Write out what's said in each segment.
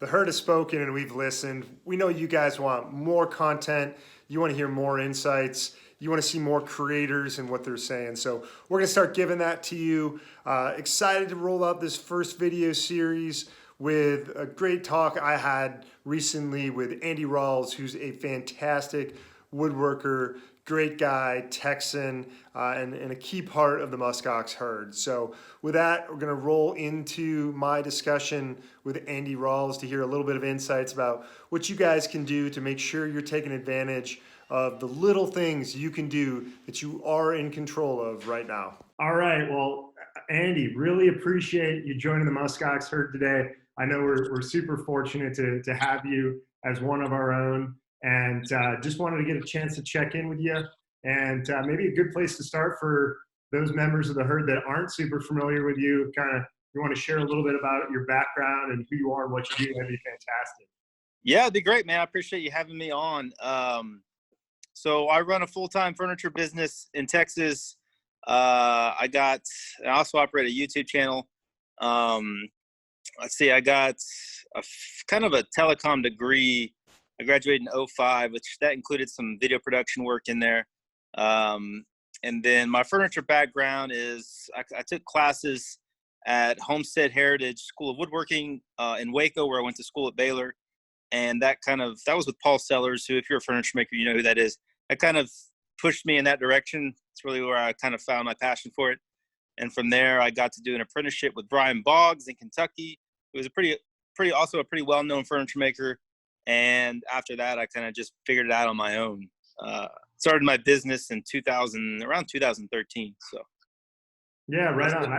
The herd has spoken and we've listened. We know you guys want more content. You want to hear more insights. You want to see more creators and what they're saying. So we're going to start giving that to you. Excited to roll out this first video series with a great talk I had recently with Andy Rawls, who's a fantastic woodworker, great guy, Texan, and a key part of the MuskOx Herd. So with that, we're going to roll into my discussion with Andy Rawls to hear a little bit of insights about what you guys can do to make sure you're taking advantage of the little things you can do that you are in control of right now. All right. Well, Andy, really appreciate you joining the MuskOx Herd today. I know we're super fortunate to have you as one of our own, and just wanted to get a chance to check in with you. And maybe a good place to start for those members of the herd that aren't super familiar with you, kind of, you want to share a little bit about your background and who you are and what you do, that'd be fantastic. Yeah, it'd be great, man. I appreciate you having me on. So I run a full-time furniture business in Texas. I also operate a YouTube channel. Let's see, I got kind of a telecom degree. I graduated in 2005, which that included some video production work in there. And then my furniture background is I took classes at Homestead Heritage School of Woodworking in Waco, where I went to school at Baylor. And that was with Paul Sellers, who, if you're a furniture maker, you know who that is. That kind of pushed me in that direction. It's really where I kind of found my passion for it. And from there, I got to do an apprenticeship with Brian Boggs in Kentucky. It was also a pretty well-known furniture maker. And after that, I kind of just figured it out on my own. Started my business in around 2013. So. Yeah, right on.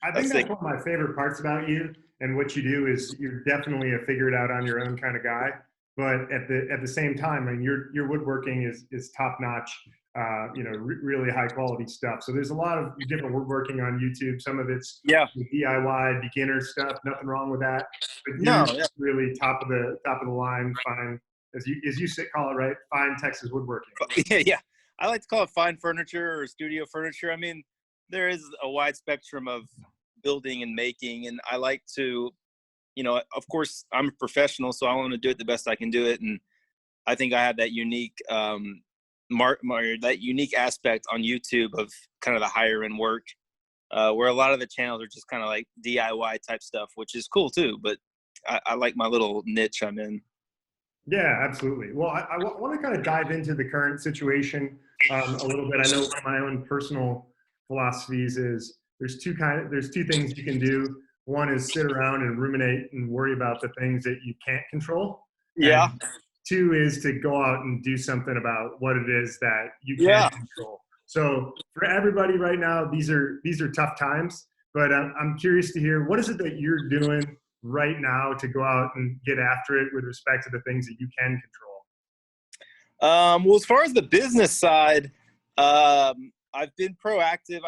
I think that's one of my favorite parts about you and what you do is you're definitely a figure it out on your own kind of guy. But at the same time, I mean, your woodworking is top notch. Really high quality stuff. So there's a lot of different woodworking on YouTube. Some of it's DIY beginner stuff. Nothing wrong with that. But really top of the line, fine, as you call it, right? Fine Texas woodworking. Yeah. I like to call it fine furniture or studio furniture. I mean, there is a wide spectrum of building and making, and I like to, of course, I'm a professional, so I want to do it the best I can do it, and I think I have that unique that unique aspect on YouTube of kind of the higher end work, where a lot of the channels are just kind of like DIY type stuff, which is cool too. But I like my little niche I'm in. Yeah, absolutely. Well, I want to kind of dive into the current situation a little bit. I know my own personal philosophies is there's two things you can do. One is sit around and ruminate and worry about the things that you can't control. Yeah. And two is to go out and do something about what it is that you can control. So for everybody right now, these are tough times, but I'm curious to hear, what is it that you're doing right now to go out and get after it with respect to the things that you can control? Well, as far as the business side, I've been proactive.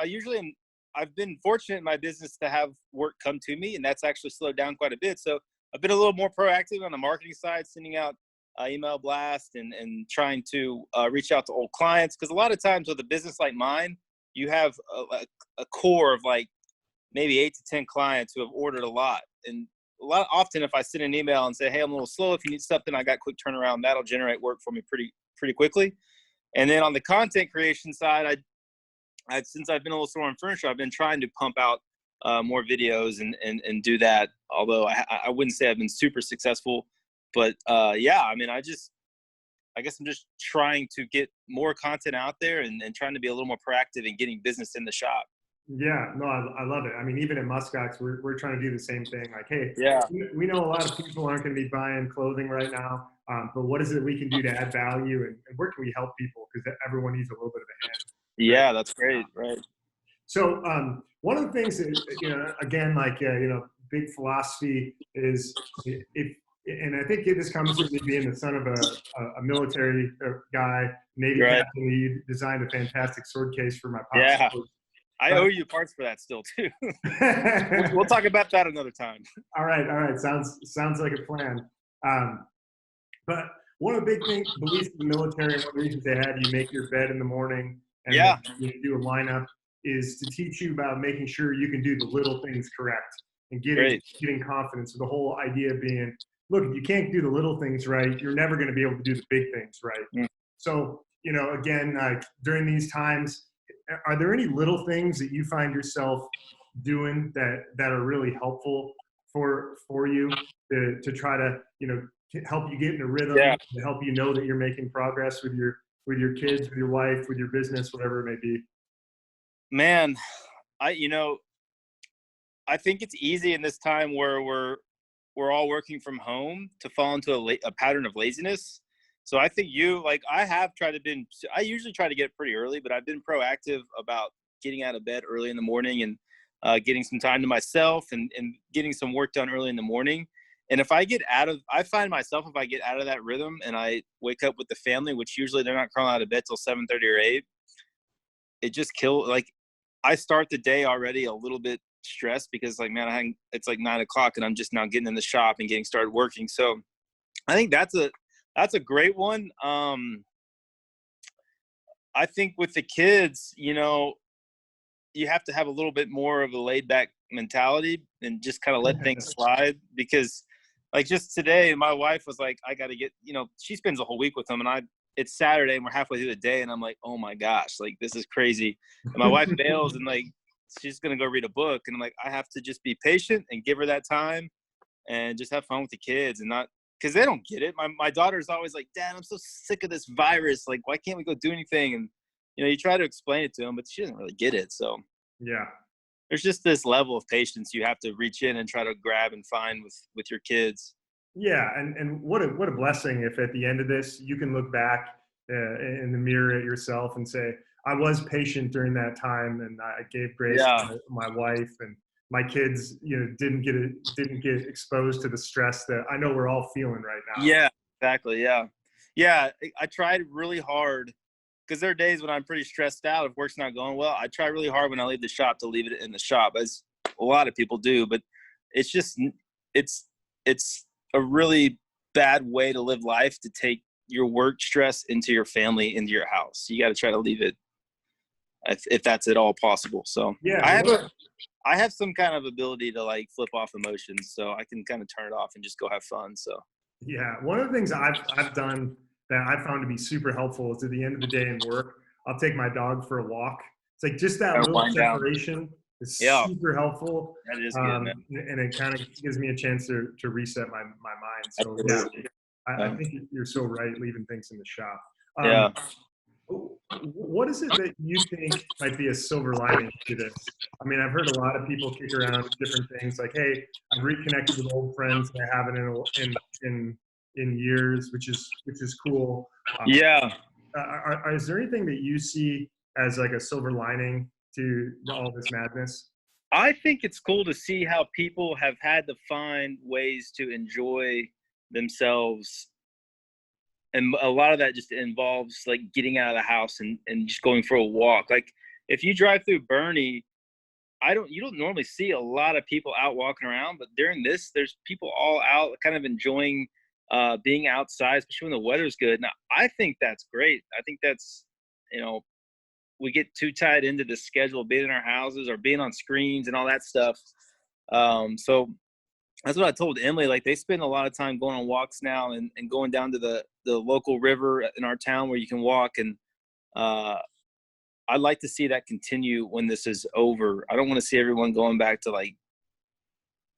I've been fortunate in my business to have work come to me, and that's actually slowed down quite a bit. So I've been a little more proactive on the marketing side, sending out email blast and trying to reach out to old clients. Because a lot of times with a business like mine, you have a core of like maybe 8 to 10 clients who have ordered a lot. And often if I send an email and say, hey, I'm a little slow, if you need something, I got quick turnaround, that'll generate work for me pretty quickly. And then on the content creation side, since I've been a little slower in furniture, I've been trying to pump out more videos and do that. Although I wouldn't say I've been super successful. But I mean, I guess I'm just trying to get more content out there and trying to be a little more proactive in getting business in the shop. Yeah, no, I love it. I mean, even at MuskOx, we're trying to do the same thing. Like, hey, we know a lot of people aren't going to be buying clothing right now, but what is it we can do to add value, and where can we help people? Because everyone needs a little bit of a hand. Yeah, that's great, right? So one of the things that, again, like, big philosophy is and I think this comes from me being the son of a military guy, Navy captain. You designed a fantastic sword case for my pops. Yeah, I owe you parts for that still too. We'll talk about that another time. All right. Sounds like a plan. But one of the big beliefs of the military, and one of the reasons they had you make your bed in the morning and you do a lineup, is to teach you about making sure you can do the little things correct and getting confidence. So the whole idea being, look, if you can't do the little things right, you're never going to be able to do the big things right. Mm. So, again, during these times, are there any little things that you find yourself doing that are really helpful for you to try to, to help you get in a rhythm, Yeah, to help you know that you're making progress with your kids, with your wife, with your business, whatever it may be? man, I you know I think it's easy in this time where we're all working from home to fall into a pattern of laziness. So I think I have tried to been. I usually try to get pretty early, but I've been proactive about getting out of bed early in the morning and getting some time to myself and getting some work done early in the morning. And I find myself if I get out of that rhythm and I wake up with the family, which usually they're not crawling out of bed till 7:30 or 8, it just I start the day already a little bit stressed because man, it's like 9 o'clock and I'm just now getting in the shop and getting started working. So I think that's a great one. I think with the kids, you have to have a little bit more of a laid back mentality and just kind of let things slide because like just today, my wife was like, I got to get, she spends the whole week with them and it's Saturday and we're halfway through the day and I'm like, oh my gosh, like this is crazy. And my wife bails and like, she's going to go read a book. And I'm like, I have to just be patient and give her that time and just have fun with the kids and not, because they don't get it. My daughter's always like, Dad, I'm so sick of this virus. Like, why can't we go do anything? And, you try to explain it to them, but she doesn't really get it. So Yeah. there's just this level of patience you have to reach in and try to grab and find with your kids. Yeah, and what a blessing if at the end of this you can look back in the mirror at yourself and say, I was patient during that time, and I gave grace Yeah. to my wife and my kids. Didn't get exposed to the stress that I know we're all feeling right now. Yeah, exactly. Yeah. Yeah. I tried really hard because there are days when I'm pretty stressed out if work's not going well. I try really hard when I leave the shop to leave it in the shop, as a lot of people do, but it's just, it's a really bad way to live life, to take your work stress into your family, into your house. You got to try to leave it if that's at all possible. So Yeah, I have some kind of ability to like flip off emotions, so I can kind of turn it off and just go have fun. So yeah. One of the things I've done that I found to be super helpful is at the end of the day in work, I'll take my dog for a walk. It's like just that little separation is super helpful. that is good, man. And it kind of gives me a chance to reset my mind. So yeah, I think you're so right, leaving things in the shop. Yeah. What is it that you think might be a silver lining to this? I mean, I've heard a lot of people kick around different things like, "Hey, I've reconnected with old friends that I haven't in years," which is cool. Yeah. Is there anything that you see as like a silver lining to all this madness? I think it's cool to see how people have had to find ways to enjoy themselves. And a lot of that just involves like getting out of the house and just going for a walk. Like if you drive through Bernie, you don't normally see a lot of people out walking around, but during this, there's people all out kind of enjoying being outside, especially when the weather's good. Now, I think that's great. I think that's, we get too tied into the schedule of being in our houses or being on screens and all that stuff. So that's what I told Emily. Like they spend a lot of time going on walks now and going down to the local river in our town where you can walk. And I'd like to see that continue when this is over. I don't want to see everyone going back to like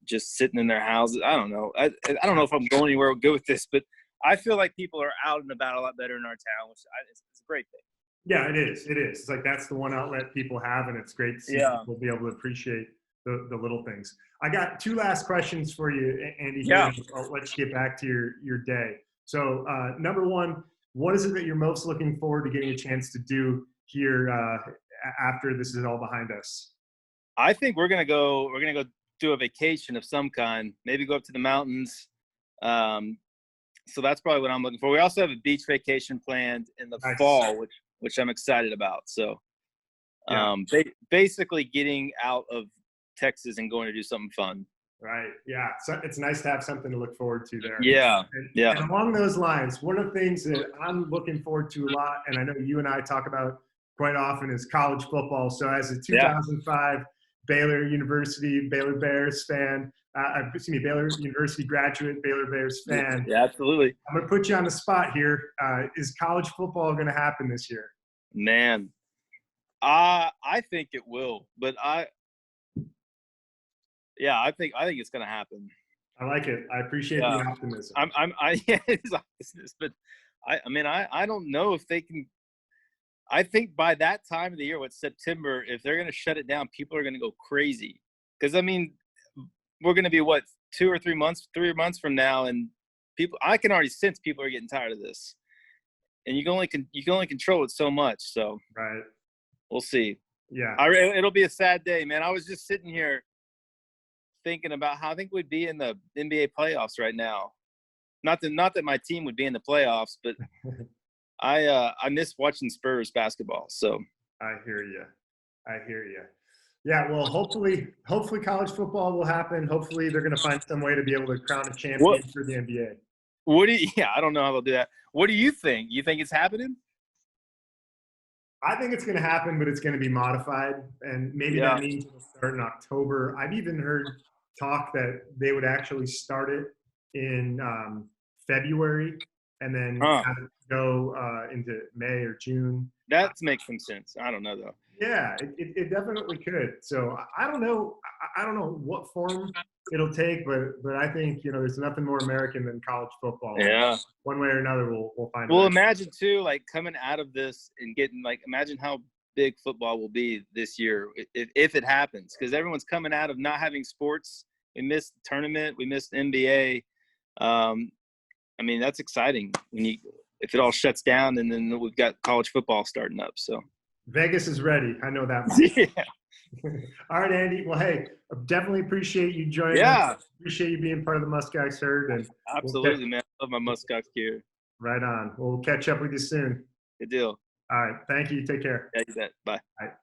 just sitting in their houses. I don't know. I don't know if I'm going anywhere good with this, but I feel like people are out and about a lot better in our town, which it's a great thing. Yeah, it is. It is. It's like that's the one outlet people have, and it's great to see people be able to appreciate the little things. I got two last questions for you, Andy. Yeah. I'll let you get back to your day. So number one, what is it that you're most looking forward to getting a chance to do here after this is all behind us? I think we're gonna go do a vacation of some kind. Maybe go up to the mountains. So that's probably what I'm looking for. We also have a beach vacation planned in the fall, which I'm excited about. So basically getting out of Texas and going to do something fun. Right. Yeah. So it's nice to have something to look forward to there. Yeah. And along those lines, one of the things that I'm looking forward to a lot, and I know you and I talk about quite often, is college football. So as a 2005 Baylor Bears fan, excuse me, Baylor University graduate, Baylor Bears fan. Yeah, absolutely. I'm going to put you on the spot here. Is college football going to happen this year? Man, I think it will, but I think it's going to happen. I like it. I appreciate the optimism. Yeah, it is optimism, but I don't know if they can. I think by that time of the year, September, if they're going to shut it down, people are going to go crazy. Because we're going to be 2 or 3 months from now, and I can already sense people are getting tired of this. And you can only control it so much. So right, we'll see. Yeah, it'll be a sad day, man. I was just sitting here thinking about how I think we'd be in the NBA playoffs right now. Not that my team would be in the playoffs, but I miss watching Spurs basketball. So I hear you. Yeah, well, hopefully college football will happen. Hopefully they're going to find some way to be able to crown a champion for the NBA. I don't know how they'll do that. What do you think? You think it's happening? I think it's going to happen, but it's going to be modified, and maybe that means it'll start in October. I've even heard talk that they would actually start it in February and then have it go into May or June. That makes some sense. I don't know though. Yeah, it definitely could. So I don't know. I don't know what form it'll take, but I think there's nothing more American than college football. Yeah. One way or another, we'll find. Well, imagine too, like coming out of this and getting imagine how big football will be this year if it happens, because everyone's coming out of not having sports. We missed the tournament. We missed the NBA. That's exciting if it all shuts down, and then we've got college football starting up. So Vegas is ready. I know that much. Yeah. All right, Andy. Well, hey, I definitely appreciate you joining us. Appreciate you being part of the MuskOx Herd. And absolutely, man. I love my MuskOx gear. Right on. We'll catch up with you soon. Good deal. All right. Thank you. Take care. Yeah, you bet. Bye. All right.